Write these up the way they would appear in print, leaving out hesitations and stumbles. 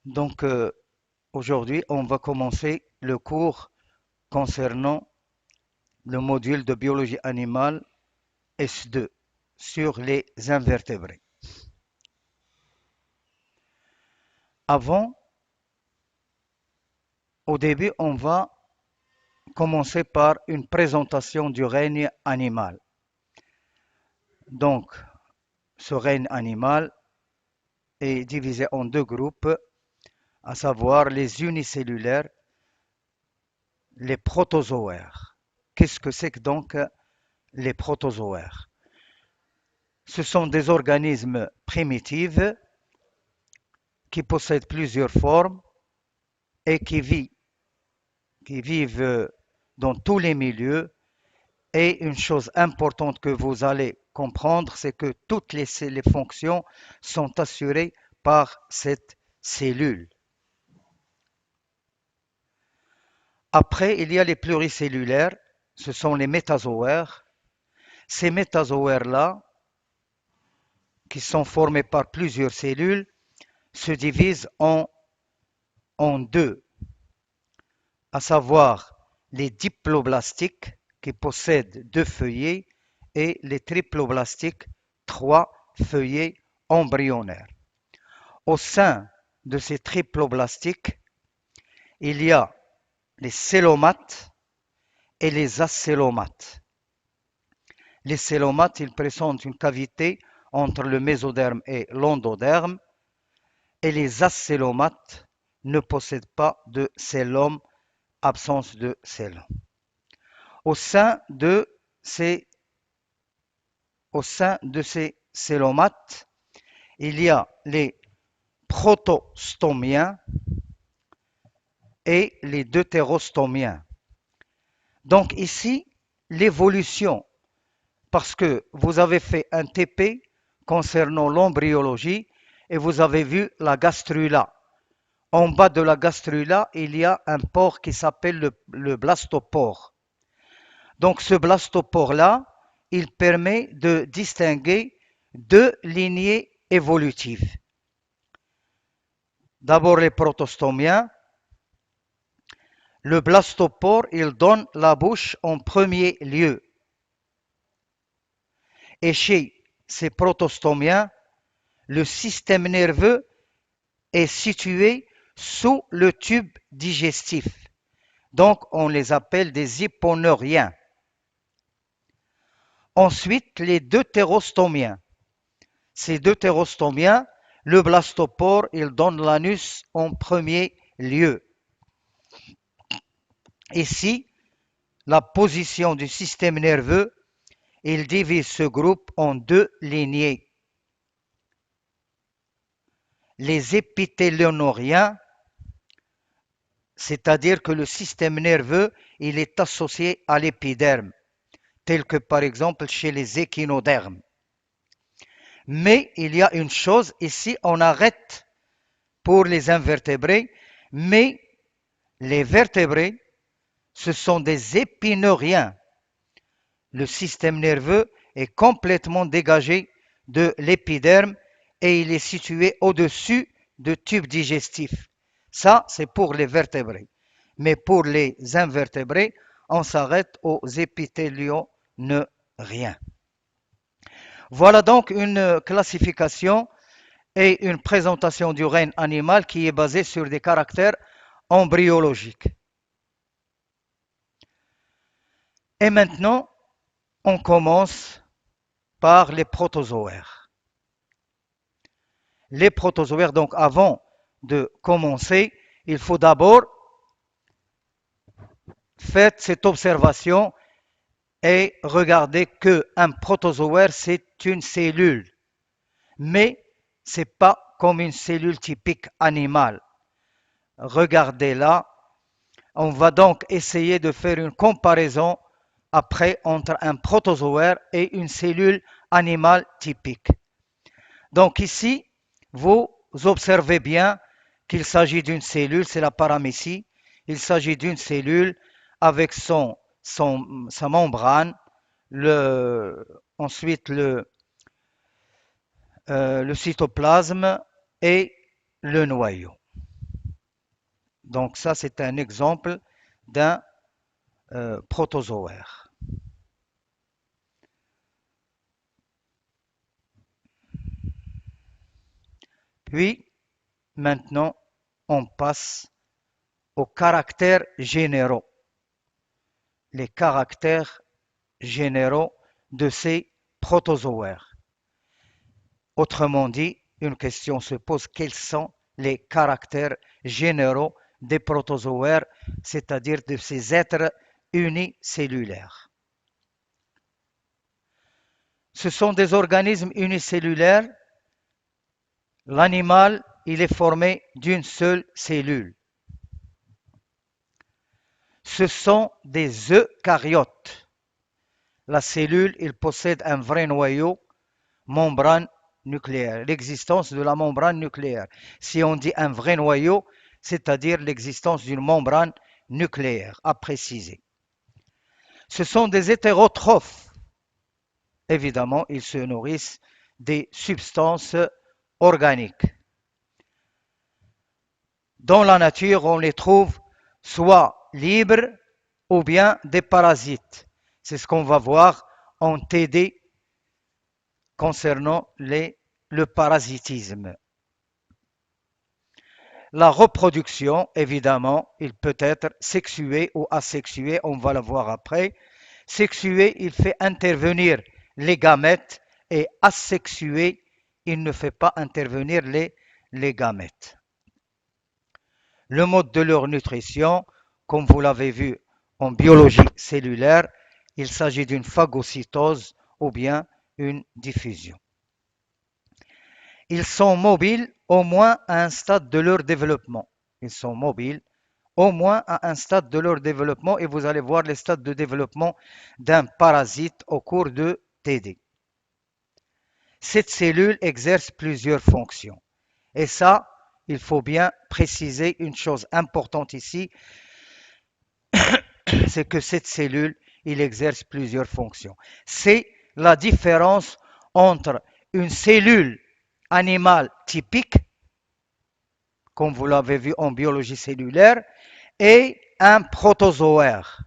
Donc aujourd'hui, on va commencer le cours concernant le module de biologie animale S2 sur les invertébrés. Avant, au début, on va commencer par une présentation du règne animal. Donc, ce règne animal est divisé en deux groupes, à savoir les unicellulaires, les protozoaires. Qu'est-ce que c'est que donc les protozoaires? Ce sont des organismes primitifs qui possèdent plusieurs formes et qui vivent dans tous les milieux. Et une chose importante que vous allez comprendre, c'est que toutes les fonctions sont assurées par cette cellule. Après, il y a les pluricellulaires, ce sont les métazoaires. Ces métazoaires-là, qui sont formés par plusieurs cellules, se divisent en deux, à savoir les diploblastiques qui possèdent deux feuillets et les triploblastiques, trois feuillets embryonnaires. Au sein de ces triploblastiques, il y a les célomates et les acélomates. Les célomates, ils présentent une cavité entre le mésoderme et l'endoderme, et les acélomates ne possèdent pas de cellome, absence de cellome. Au sein de ces célomates, il y a les protostomiens et les deutérostomiens. Donc ici, l'évolution, parce que vous avez fait un TP concernant l'embryologie et vous avez vu la gastrula. En bas de la gastrula, il y a un pore qui s'appelle le blastopore. Donc ce blastopore-là, il permet de distinguer deux lignées évolutives. D'abord les protostomiens. Le blastopore, il donne la bouche en premier lieu. Et chez ces protostomiens, le système nerveux est situé sous le tube digestif. Donc on les appelle des hyponeuriens. Ensuite, les deutérostomiens. Ces deutérostomiens, le blastopore, il donne l'anus en premier lieu. Ici, la position du système nerveux, il divise ce groupe en deux lignées. Les épithélioniens, c'est-à-dire que le système nerveux, il est associé à l'épiderme, tel que par exemple chez les échinodermes. Mais il y a une chose, ici on arrête pour les invertébrés, mais les vertébrés, ce sont des épineuriens. Le système nerveux est complètement dégagé de l'épiderme et il est situé au-dessus du tube digestif. Ça, c'est pour les vertébrés. Mais pour les invertébrés, on s'arrête aux épithélioniens. Voilà donc une classification et une présentation du règne animal qui est basée sur des caractères embryologiques. Et maintenant, on commence par les protozoaires. Les protozoaires, donc avant de commencer, il faut d'abord faire cette observation et regarder qu'un protozoaire, c'est une cellule. Mais ce n'est pas comme une cellule typique animale. Regardez là. On va donc essayer de faire une comparaison après entre un protozoaire et une cellule animale typique. Donc ici, vous observez bien qu'il s'agit d'une cellule, c'est la paramécie. Il s'agit d'une cellule avec sa membrane, ensuite le cytoplasme et le noyau. Donc ça, c'est un exemple d'un protozoaire. Puis, maintenant, on passe aux caractères généraux. Les caractères généraux de ces protozoaires. Autrement dit, une question se pose, quels sont les caractères généraux des protozoaires, c'est-à-dire de ces êtres unicellulaires? Ce sont des organismes unicellulaires. L'animal, il est formé d'une seule cellule. Ce sont des eucaryotes. La cellule, il possède un vrai noyau, membrane nucléaire, l'existence de la membrane nucléaire. Si on dit un vrai noyau, c'est-à-dire l'existence d'une membrane nucléaire, à préciser. Ce sont des hétérotrophes. Évidemment, ils se nourrissent des substances organiques. Dans la nature, on les trouve soit libres ou bien des parasites. C'est ce qu'on va voir en TD concernant le parasitisme. La reproduction, évidemment, il peut être sexué ou asexué, on va le voir après. Sexué, il fait intervenir les gamètes et asexué, il ne fait pas intervenir les gamètes. Le mode de leur nutrition, comme vous l'avez vu en biologie cellulaire, il s'agit d'une phagocytose ou bien une diffusion. Ils sont mobiles au moins à un stade de leur développement. Ils sont mobiles au moins à un stade de leur développement et vous allez voir les stades de développement d'un parasite au cours de TD. Cette cellule exerce plusieurs fonctions. Et ça, il faut bien préciser une chose importante ici, c'est que cette cellule, il exerce plusieurs fonctions. C'est la différence entre une cellule animale typique, comme vous l'avez vu en biologie cellulaire, et un protozoaire.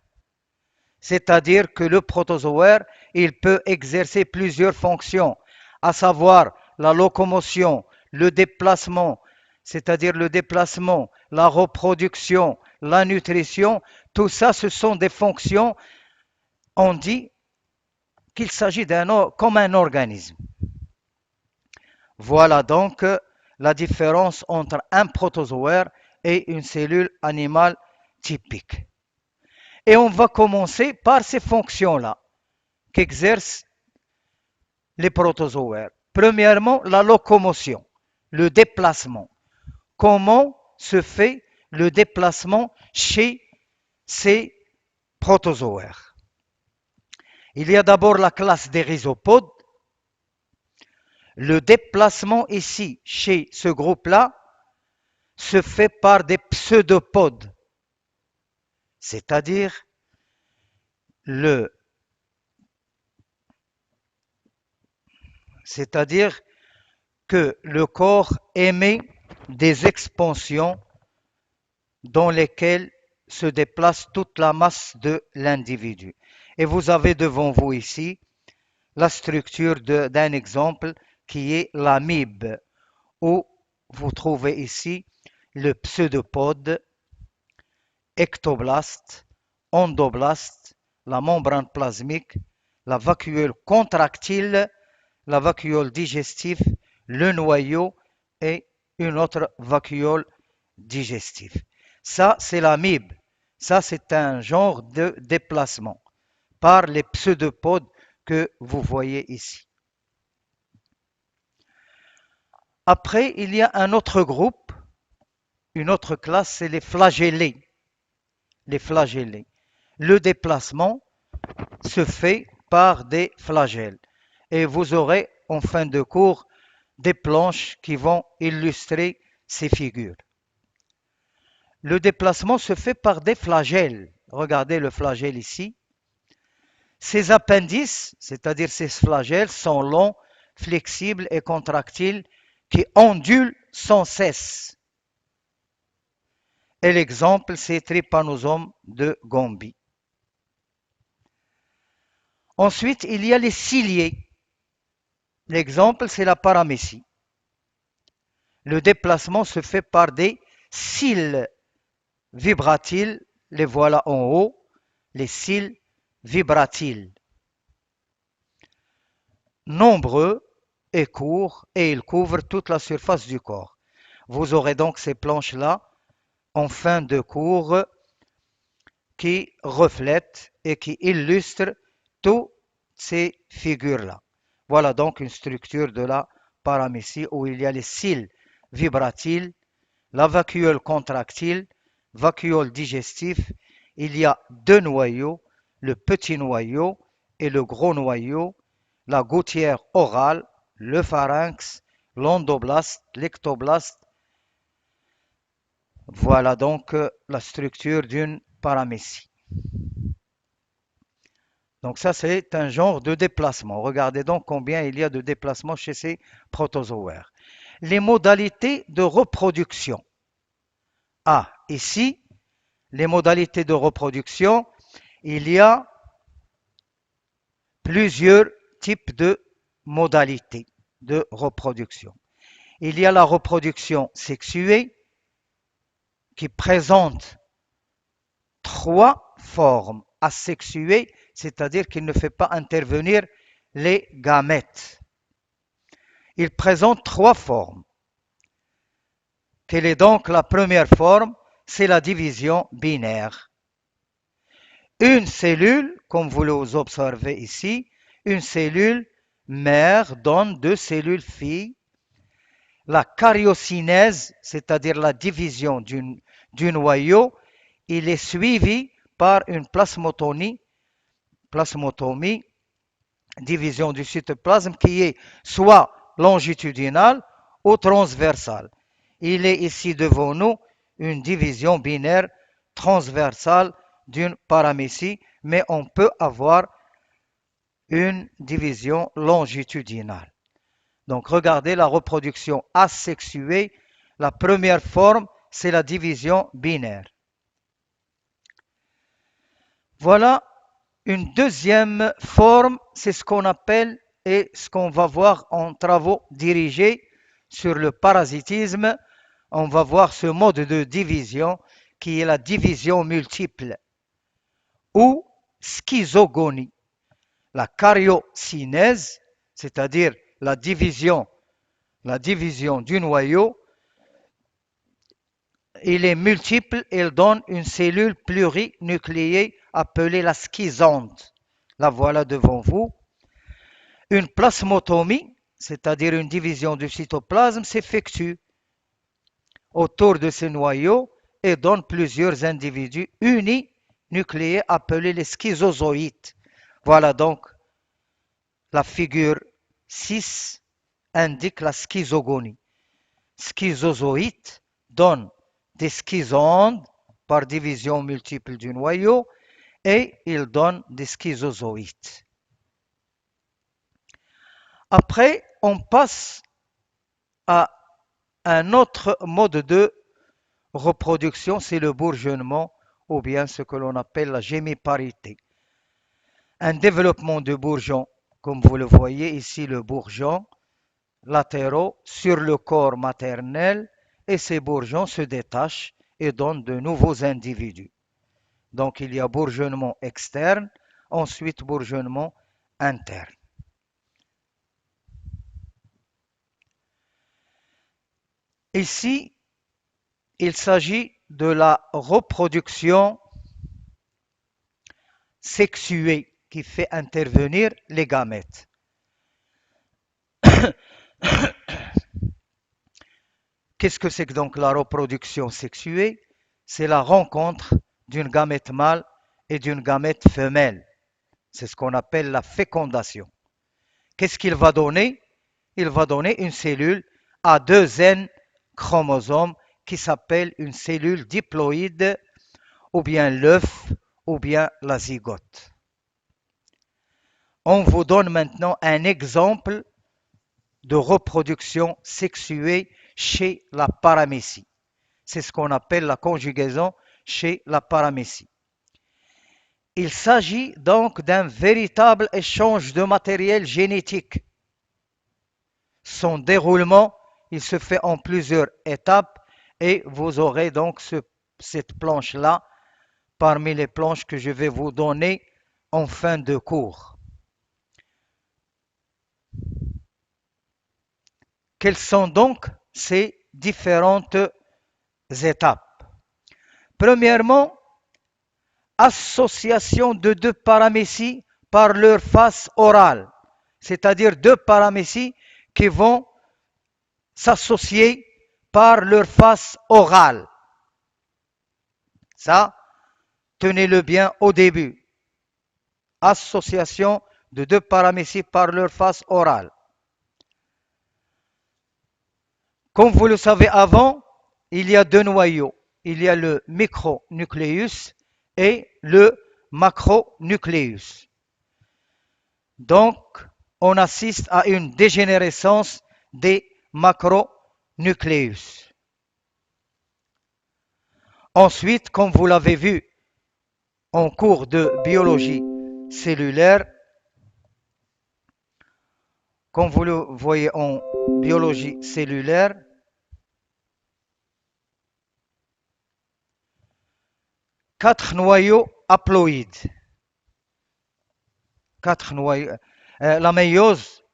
C'est-à-dire que le protozoaire, il peut exercer plusieurs fonctions, à savoir la locomotion, le déplacement, c'est-à-dire le déplacement, la reproduction, la nutrition, tout ça, ce sont des fonctions, on dit qu'il s'agit comme un organisme. Voilà donc la différence entre un protozoaire et une cellule animale typique. Et on va commencer par ces fonctions-là qu'exercent les protozoaires. Premièrement, la locomotion, le déplacement. Comment se fait le déplacement chez ces protozoaires? Il y a d'abord la classe des rhizopodes. Le déplacement ici, chez ce groupe-là, se fait par des pseudopodes, c'est-à-dire que le corps émet des expansions dans lesquelles se déplace toute la masse de l'individu. Et vous avez devant vous ici la structure d'un exemple qui est l'amibe, où vous trouvez ici le pseudopode, ectoblaste, endoblaste, la membrane plasmique, la vacuole contractile, la vacuole digestive, le noyau et une autre vacuole digestive. Ça, c'est l'amibe. Ça, c'est un genre de déplacement par les pseudopodes que vous voyez ici. Après, il y a un autre groupe, une autre classe, c'est les flagellés. Les flagellés. Le déplacement se fait par des flagelles. Et vous aurez en fin de cours des planches qui vont illustrer ces figures. Le déplacement se fait par des flagelles. Regardez le flagelle ici. Ces appendices, c'est-à-dire ces flagelles, sont longs, flexibles et contractiles qui ondulent sans cesse. Et l'exemple, c'est Trypanosome de Gombi. Ensuite, il y a les ciliés. L'exemple, c'est la paramécie. Le déplacement se fait par des cils vibratiles. Les voilà en haut, les cils vibratiles. Nombreux et courts, et ils couvrent toute la surface du corps. Vous aurez donc ces planches-là en fin de cours qui reflètent et qui illustrent toutes ces figures-là. Voilà donc une structure de la paramécie où il y a les cils vibratiles, la vacuole contractile, vacuole digestif. Il y a deux noyaux, le petit noyau et le gros noyau, la gouttière orale, le pharynx, l'endoblaste, l'ectoblaste. Voilà donc la structure d'une paramécie. Donc ça, c'est un genre de déplacement. Regardez donc combien il y a de déplacements chez ces protozoaires. Les modalités de reproduction. Ah, ici, les modalités de reproduction, il y a plusieurs types de modalités de reproduction. Il y a la reproduction sexuée qui présente trois formes asexuées, c'est-à-dire qu'il ne fait pas intervenir les gamètes. Il présente trois formes. Quelle est donc la première forme? C'est la division binaire. Une cellule, comme vous l'observez ici, une cellule mère donne deux cellules filles. La karyocinèse, c'est-à-dire la division du noyau, il est suivi par une plasmotomie, division du cytoplasme qui est soit longitudinale ou transversale. Il est ici devant nous une division binaire transversale d'une paramécie, mais on peut avoir une division longitudinale. Donc regardez la reproduction asexuée. La première forme, c'est la division binaire. Voilà une deuxième forme, c'est ce qu'on appelle et ce qu'on va voir en travaux dirigés sur le parasitisme. On va voir ce mode de division qui est la division multiple ou schizogonie. La karyocinèse, c'est-à-dire la division du noyau, il est multiple, il donne une cellule plurinucléée appelée la schizonte. La voilà devant vous. Une plasmotomie, c'est-à-dire une division du cytoplasme, s'effectue autour de ce noyau et donne plusieurs individus uninucléés appelés les schizozoïtes. Voilà donc la figure 6 indique la schizogonie. Schizozoïte donne des schizondes par division multiple du noyau et il donne des schizozoïtes. Après, on passe à un autre mode de reproduction, c'est le bourgeonnement ou bien ce que l'on appelle la gémiparité. Un développement de bourgeons, comme vous le voyez ici, le bourgeon latéraux sur le corps maternel et ces bourgeons se détachent et donnent de nouveaux individus. Donc il y a bourgeonnement externe, ensuite bourgeonnement interne. Ici, il s'agit de la reproduction sexuée qui fait intervenir les gamètes. Qu'est-ce que c'est que donc la reproduction sexuée? C'est la rencontre d'une gamète mâle et d'une gamète femelle. C'est ce qu'on appelle la fécondation. Qu'est-ce qu'il va donner? Il va donner une cellule à 2 N chromosomes qui s'appelle une cellule diploïde ou bien l'œuf ou bien la zygote. On vous donne maintenant un exemple de reproduction sexuée chez la paramécie. C'est ce qu'on appelle la conjugaison chez la paramécie. Il s'agit donc d'un véritable échange de matériel génétique. Son déroulement, il se fait en plusieurs étapes et vous aurez donc cette planche-là parmi les planches que je vais vous donner en fin de cours. Quelles sont donc ces différentes étapes? Premièrement, association de deux paramécies par leur face orale, c'est-à-dire deux paramécies qui vont s'associer par leur face orale. Ça, tenez-le bien au début. Association de deux paramécies par leur face orale. Comme vous le savez avant, il y a deux noyaux. Il y a le micronucléus et le macronucléus. Donc, on assiste à une dégénérescence des macronucléus. Ensuite, comme vous l'avez vu en cours de biologie cellulaire, comme vous le voyez en biologie cellulaire, quatre noyaux haploïdes. Quatre noyaux. La méiose,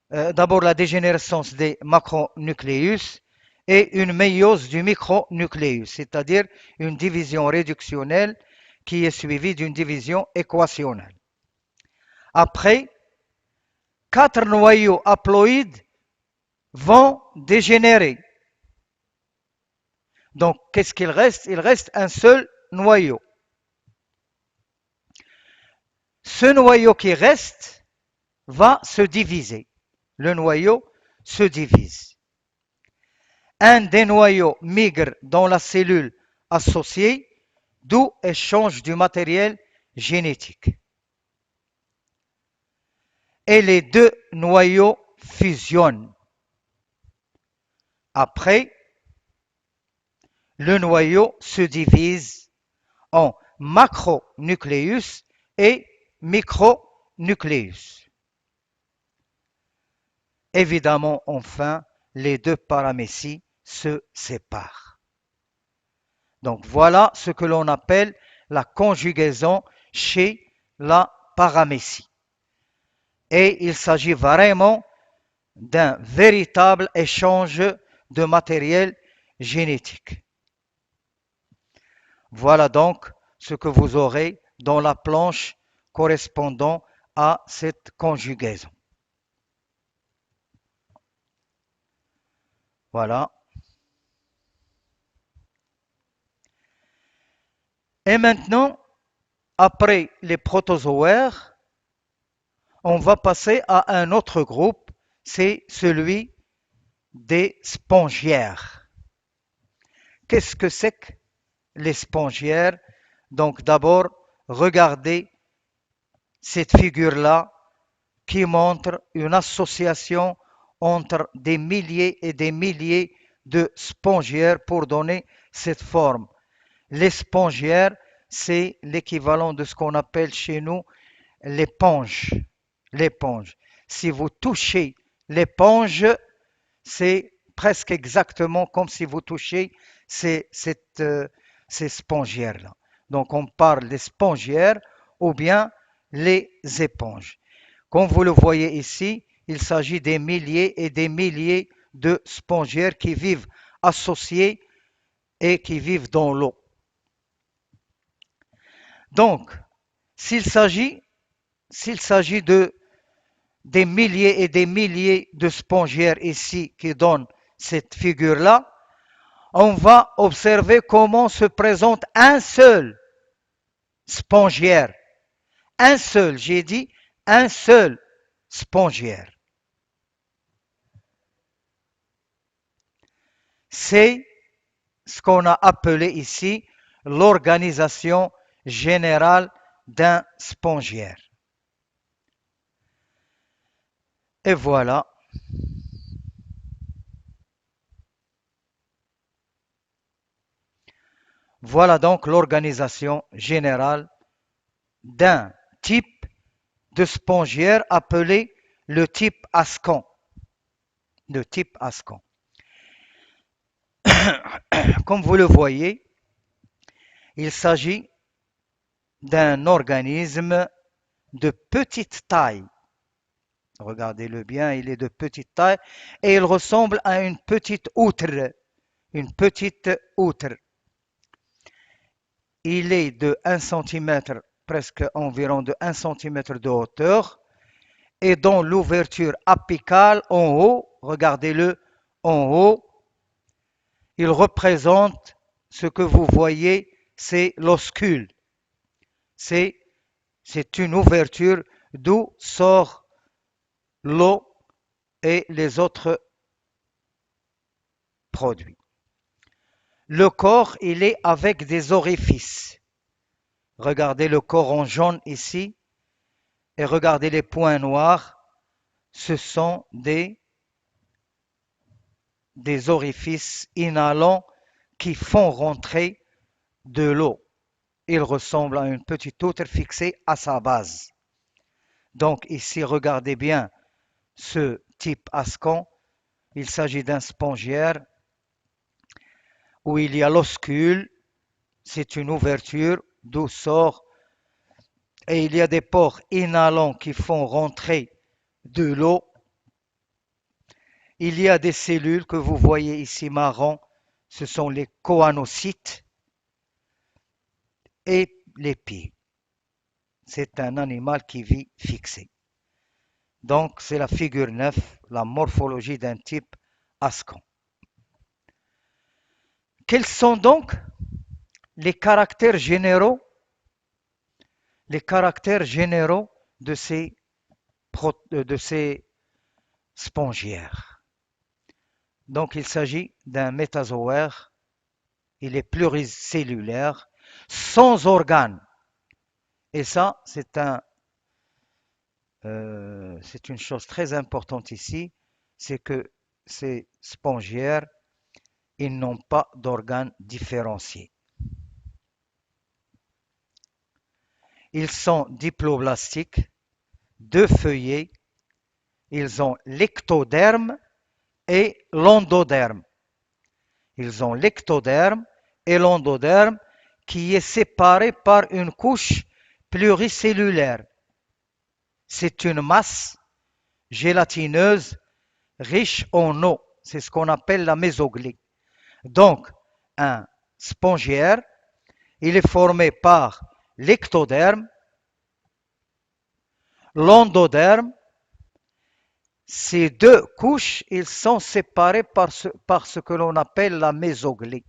d'abord la dégénérescence des macronucléus et une méiose du micronucléus, c'est-à-dire une division réductionnelle qui est suivie d'une division équationnelle. Après, quatre noyaux haploïdes vont dégénérer. Donc, qu'est-ce qu'il reste? Il reste un seul noyau. Ce noyau qui reste va se diviser. Le noyau se divise. Un des noyaux migre dans la cellule associée, d'où échange du matériel génétique. Et les deux noyaux fusionnent. Après, le noyau se divise en macronucléus et micronucléus. Évidemment, enfin, les deux paramécies se séparent. Donc voilà ce que l'on appelle la conjugaison chez la paramécie. Et il s'agit vraiment d'un véritable échange de matériel génétique. Voilà donc ce que vous aurez dans la planche correspondant à cette conjugaison. Voilà. Et maintenant, après les protozoaires, on va passer à un autre groupe, c'est celui des spongiaires. Qu'est-ce que c'est que les spongiaires? Donc d'abord, regardez cette figure-là qui montre une association entre des milliers et des milliers de spongiaires pour donner cette forme. Les spongiaires, c'est l'équivalent de ce qu'on appelle chez nous l'éponge. L'éponge. Si vous touchez l'éponge, c'est presque exactement comme si vous touchez ces spongiaires-là. Donc on parle des spongiaires ou bien les éponges. Comme vous le voyez ici, il s'agit des milliers et des milliers de spongiaires qui vivent associés et qui vivent dans l'eau. Donc, s'il s'agit des milliers et des milliers de spongiaires ici qui donnent cette figure-là, on va observer comment se présente un seul spongiaire. Un seul, j'ai dit un seul spongiaire. C'est ce qu'on a appelé ici l'organisation générale d'un spongiaire. Et voilà. Voilà donc l'organisation générale d'un type de spongiaire appelé le type Ascan. Le type Ascan. Comme vous le voyez, il s'agit d'un organisme de petite taille. Regardez-le bien, il est de petite taille et il ressemble à une petite outre. Une petite outre. Il est de 1 cm, presque environ de 1 cm de hauteur, et dans l'ouverture apicale en haut, regardez-le en haut, il représente ce que vous voyez, c'est l'oscule. C'est une ouverture d'où sort l'eau et les autres produits. Le corps, il est avec des orifices. Regardez le corps en jaune ici et regardez les points noirs. Ce sont des orifices inhalants qui font rentrer de l'eau. Il ressemble à une petite outre fixée à sa base. Donc ici, regardez bien ce type Ascan. Il s'agit d'un spongiaire où il y a l'oscule. C'est une ouverture d'où sort et il y a des pores inhalants qui font rentrer de l'eau. Il y a des cellules que vous voyez ici marron, ce sont les choanocytes et les pieds. C'est un animal qui vit fixé. Donc c'est la figure 9, la morphologie d'un type Ascan. Quels sont donc les caractères généraux de ces spongiaires? Donc il s'agit d'un métazoaire, il est pluricellulaire, sans organes. Et ça, c'est une chose très importante ici, c'est que ces spongiaires, ils n'ont pas d'organes différenciés. Ils sont diploblastiques, deux feuillets, ils ont l'ectoderme et l'endoderme. Ils ont l'ectoderme et l'endoderme qui est séparé par une couche pluricellulaire. C'est une masse gélatineuse riche en eau. C'est ce qu'on appelle la mésoglie. Donc, un spongiaire, il est formé par l'ectoderme, l'endoderme. Ces deux couches, ils sont séparés par ce que l'on appelle la mésoglie,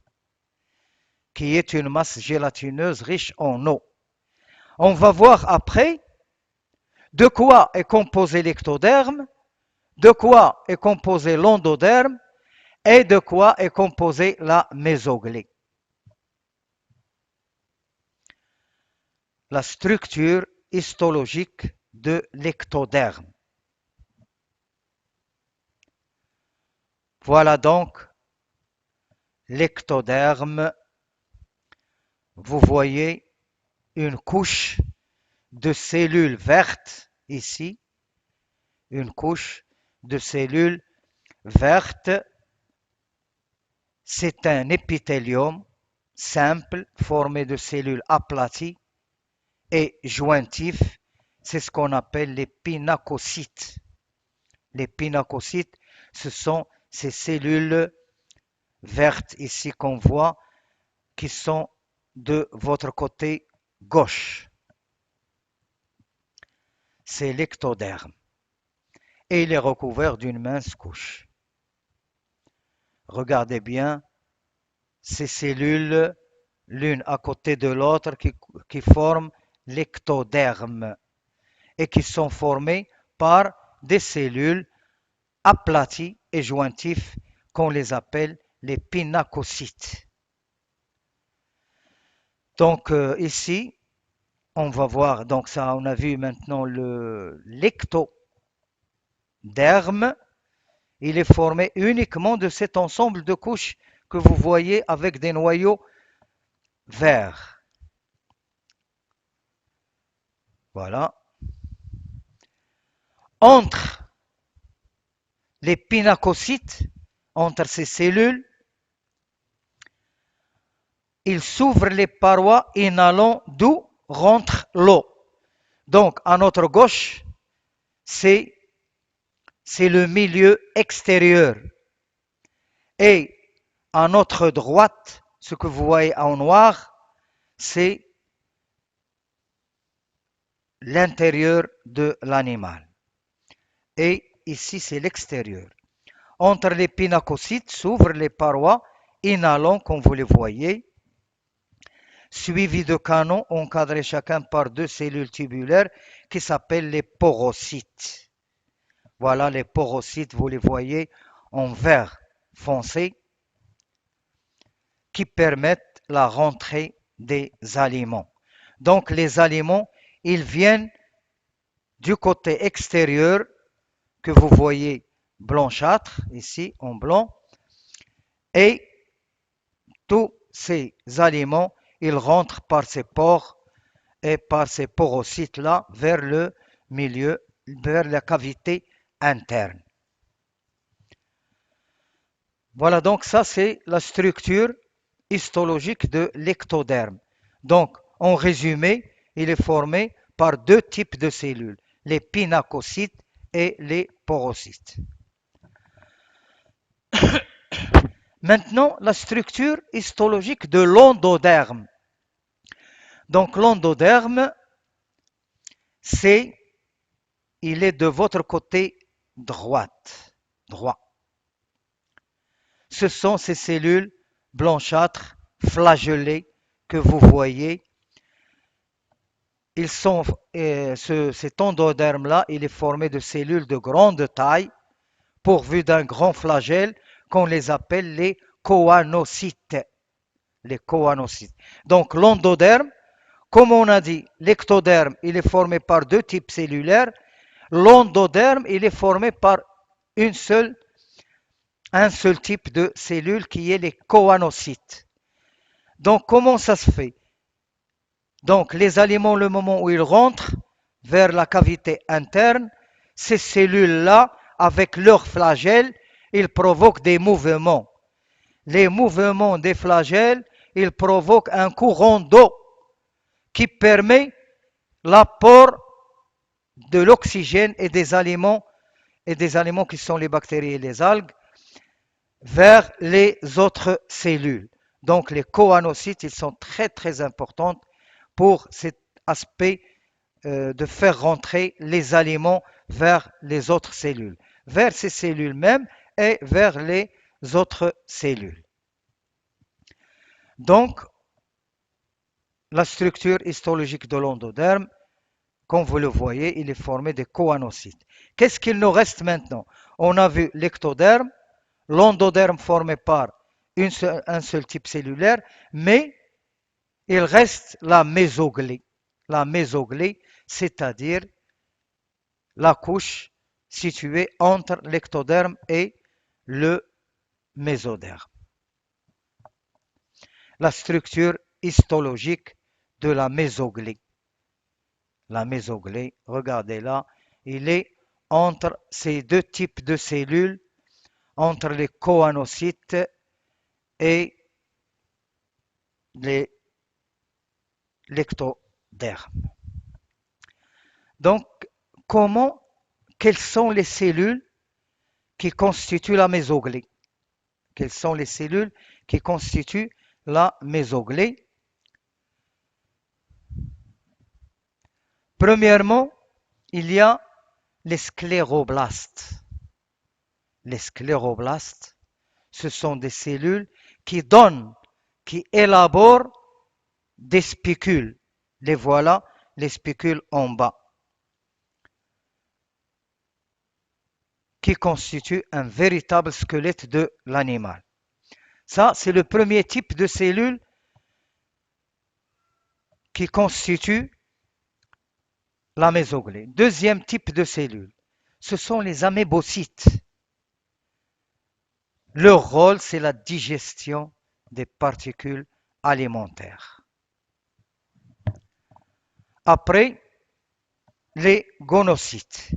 qui est une masse gélatineuse riche en eau. On va voir après de quoi est composé l'ectoderme, de quoi est composé l'endoderme et de quoi est composée la mésoglie. La structure histologique de l'ectoderme. Voilà donc l'ectoderme. Vous voyez une couche de cellules vertes ici, une couche de cellules vertes. C'est un épithélium simple formé de cellules aplaties et jointifs. C'est ce qu'on appelle les pinacocytes. Les pinacocytes, ce sont ces cellules vertes ici qu'on voit qui sont de votre côté gauche. C'est l'ectoderme. Et il est recouvert d'une mince couche. Regardez bien ces cellules, l'une à côté de l'autre, qui forment l'ectoderme et qui sont formées par des cellules aplaties et jointifs qu'on les appelle les pinacocytes. Donc ici, on va voir, donc ça, on a vu maintenant l'ectoderme. Il est formé uniquement de cet ensemble de couches que vous voyez avec des noyaux vert. Voilà. Entre les pinacocytes, entre ces cellules, il s'ouvre les parois inhalant d'où rentre l'eau. Donc, à notre gauche, c'est le milieu extérieur. Et à notre droite, ce que vous voyez en noir, c'est l'intérieur de l'animal. Et ici, c'est l'extérieur. Entre les pinacocytes s'ouvrent les parois inhalant, comme vous les voyez, suivis de canaux encadrés chacun par deux cellules tubulaires qui s'appellent les porocytes. Voilà les porocytes, vous les voyez en vert foncé, qui permettent la rentrée des aliments. Donc les aliments, ils viennent du côté extérieur que vous voyez blanchâtre, ici en blanc, et tous ces aliments, ils rentrent par ces pores et par ces porocytes-là vers le milieu, vers la cavité interne. Voilà, donc ça c'est la structure histologique de l'ectoderme. Donc, en résumé, il est formé par deux types de cellules, les pinacocytes et les porocytes. Maintenant, la structure histologique de l'endoderme. Donc, l'endoderme, il est de votre côté droit. Ce sont ces cellules blanchâtres, flagellées, que vous voyez. Cet endoderme-là, il est formé de cellules de grande taille, pourvues d'un grand flagelle, qu'on les appelle les choanocytes. Les choanocytes. Donc l'endoderme, comme on a dit, l'ectoderme, il est formé par deux types cellulaires. L'endoderme, il est formé par un seul type de cellule qui est les choanocytes. Donc comment ça se fait? Donc les aliments, le moment où ils rentrent vers la cavité interne, ces cellules-là, avec leurs flagelles, ils provoquent des mouvements. Les mouvements des flagelles, ils provoquent un courant d'eau qui permet l'apport de l'oxygène et des aliments qui sont les bactéries et les algues vers les autres cellules. Donc les choanocytes, ils sont très très importants pour cet aspect de faire rentrer les aliments vers les autres cellules, vers ces cellules mêmes et vers les autres cellules. Donc, la structure histologique de l'endoderme, comme vous le voyez, il est formé de choanocytes. Qu'est-ce qu'il nous reste maintenant? On a vu l'ectoderme, l'endoderme formé par un seul type cellulaire, mais il reste la mésoglée. La mésoglée, c'est-à-dire la couche située entre l'ectoderme et le mésoderme. La structure histologique de la mésoglée. La mésoglée, regardez là, il est entre ces deux types de cellules, entre les choanocytes et l'ectoderme. Donc, quelles sont les cellules qui constituent la mésoglée? Quelles sont les cellules qui constituent la mésoglée? Premièrement, il y a les scléroblastes. Les scléroblastes, ce sont des cellules qui élaborent des spicules. Les voilà, les spicules en bas, qui constituent un véritable squelette de l'animal. Ça, c'est le premier type de cellules qui constitue la mésoglée. Deuxième type de cellules, ce sont les amébocytes. Leur rôle, c'est la digestion des particules alimentaire. Après, les gonocytes.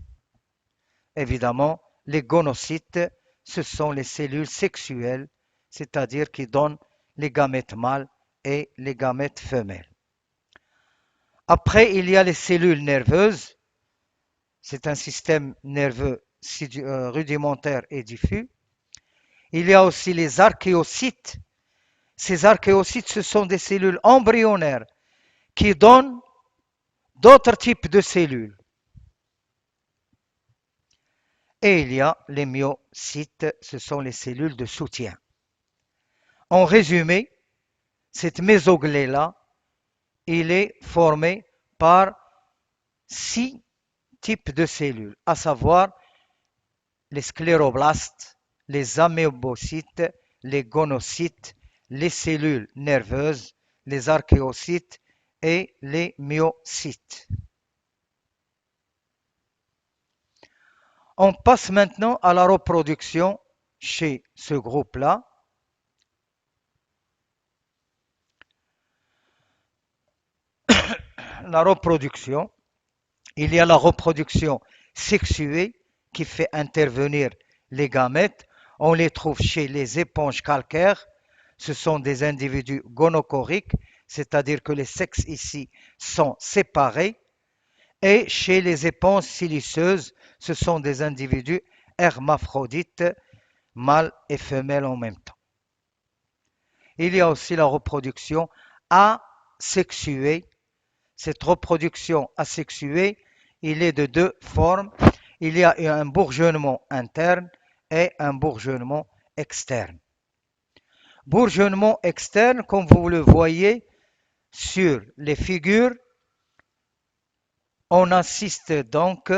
Évidemment, les gonocytes, ce sont les cellules sexuelles, c'est-à-dire qui donnent les gamètes mâles et les gamètes femelles. Après, il y a les cellules nerveuses. C'est un système nerveux rudimentaire et diffus. Il y a aussi les archéocytes. Ces archéocytes, ce sont des cellules embryonnaires qui donnent d'autres types de cellules. Et il y a les myocytes, ce sont les cellules de soutien. En résumé, cette mésoglée-là, il est formé par 6 types de cellules, à savoir les scléroblastes, les amébocytes, les gonocytes, les cellules nerveuses, les archéocytes et les myocytes. On passe maintenant à la reproduction chez ce groupe-là. La reproduction, il y a la reproduction sexuée qui fait intervenir les gamètes. On les trouve chez les éponges calcaires. Ce sont des individus gonochoriques, c'est-à-dire que les sexes ici sont séparés. Et chez les éponges siliceuses, ce sont des individus hermaphrodites, mâles et femelles en même temps. Il y a aussi la reproduction asexuée. Cette reproduction asexuée, il est de deux formes. Il y a un bourgeonnement interne et un bourgeonnement externe. Bourgeonnement externe, comme vous le voyez sur les figures, on assiste donc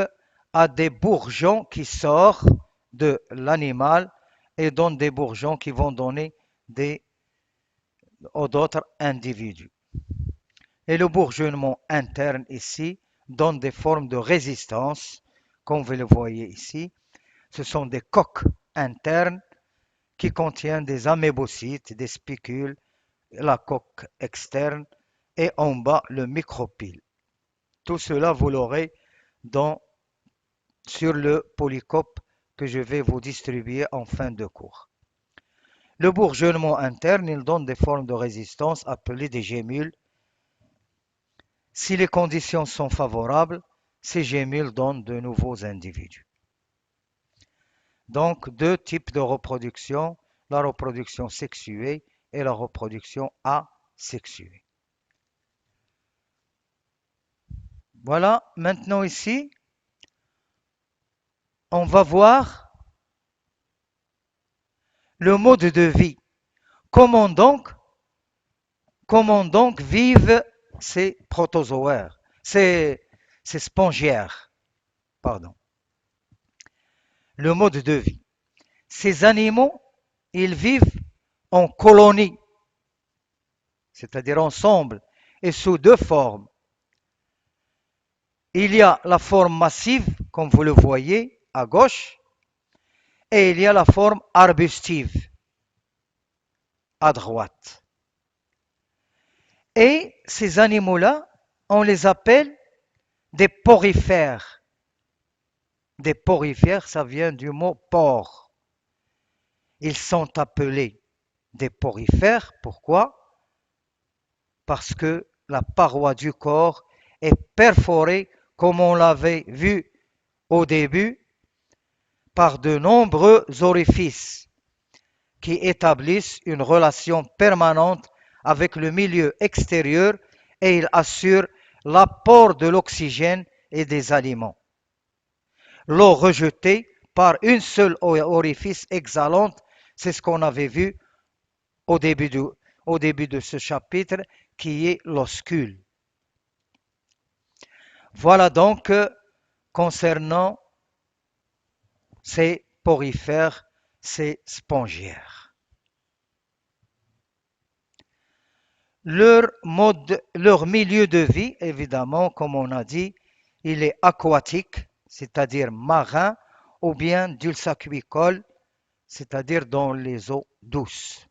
à des bourgeons qui sortent de l'animal et donnent des bourgeons qui vont donner d'autres individus. Et le bourgeonnement interne ici donne des formes de résistance, comme vous le voyez ici. Ce sont des coques internes qui contiennent des amébocytes, des spicules, la coque externe et en bas le micropyle. Tout cela, vous l'aurez sur le polycope que je vais vous distribuer en fin de cours. Le bourgeonnement interne, il donne des formes de résistance appelées des gémules. Si les conditions sont favorables, ces gémules donnent de nouveaux individus. Donc, deux types de reproduction, la reproduction sexuée et la reproduction asexuée. Voilà, maintenant ici, on va voir le mode de vie. Comment donc vivent ces protozoaires, ces spongiaires, pardon. Le mode de vie. Ces animaux, ils vivent en colonie, c'est-à-dire ensemble, et sous deux formes. Il y a la forme massive, comme vous le voyez à gauche, et il y a la forme arbustive à droite. Et ces animaux-là, on les appelle des porifères. Des porifères, ça vient du mot pore. Ils sont appelés des porifères. Pourquoi? Parce que la paroi du corps est perforée, comme on l'avait vu au début, par de nombreux orifices qui établissent une relation permanente avec le milieu extérieur et ils assurent l'apport de l'oxygène et des aliments. L'eau rejetée par une seule orifice exhalante, c'est ce qu'on avait vu au début de ce chapitre, qui est l'oscule. Voilà donc concernant ces porifères, ces spongiaires. Leur milieu de vie, évidemment, comme on a dit, il est aquatique, c'est-à-dire marin, ou bien dulcaquicole, c'est-à-dire dans les eaux douces.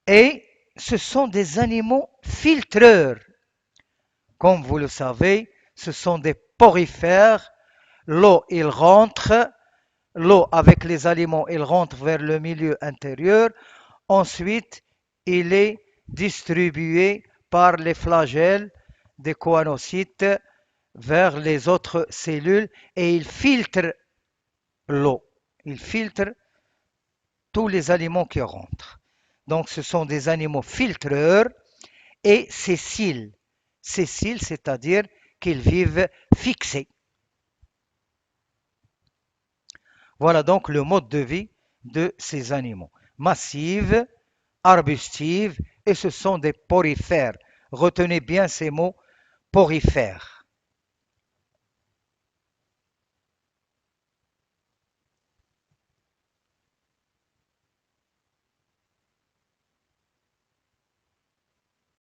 Et ce sont des animaux filtreurs. Comme vous le savez, ce sont des porifères. L'eau, il rentre. L'eau avec les aliments, il rentre vers le milieu intérieur. Ensuite, il est distribué par les flagelles des choanocytes vers les autres cellules et il filtre l'eau. Il filtre tous les aliments qui rentrent. Donc, ce sont des animaux filtreurs et sessiles. Sessiles, c'est-à-dire qu'ils vivent fixés. Voilà donc le mode de vie de ces animaux. Massive, arbustive, et ce sont des porifères. Retenez bien ces mots, porifères.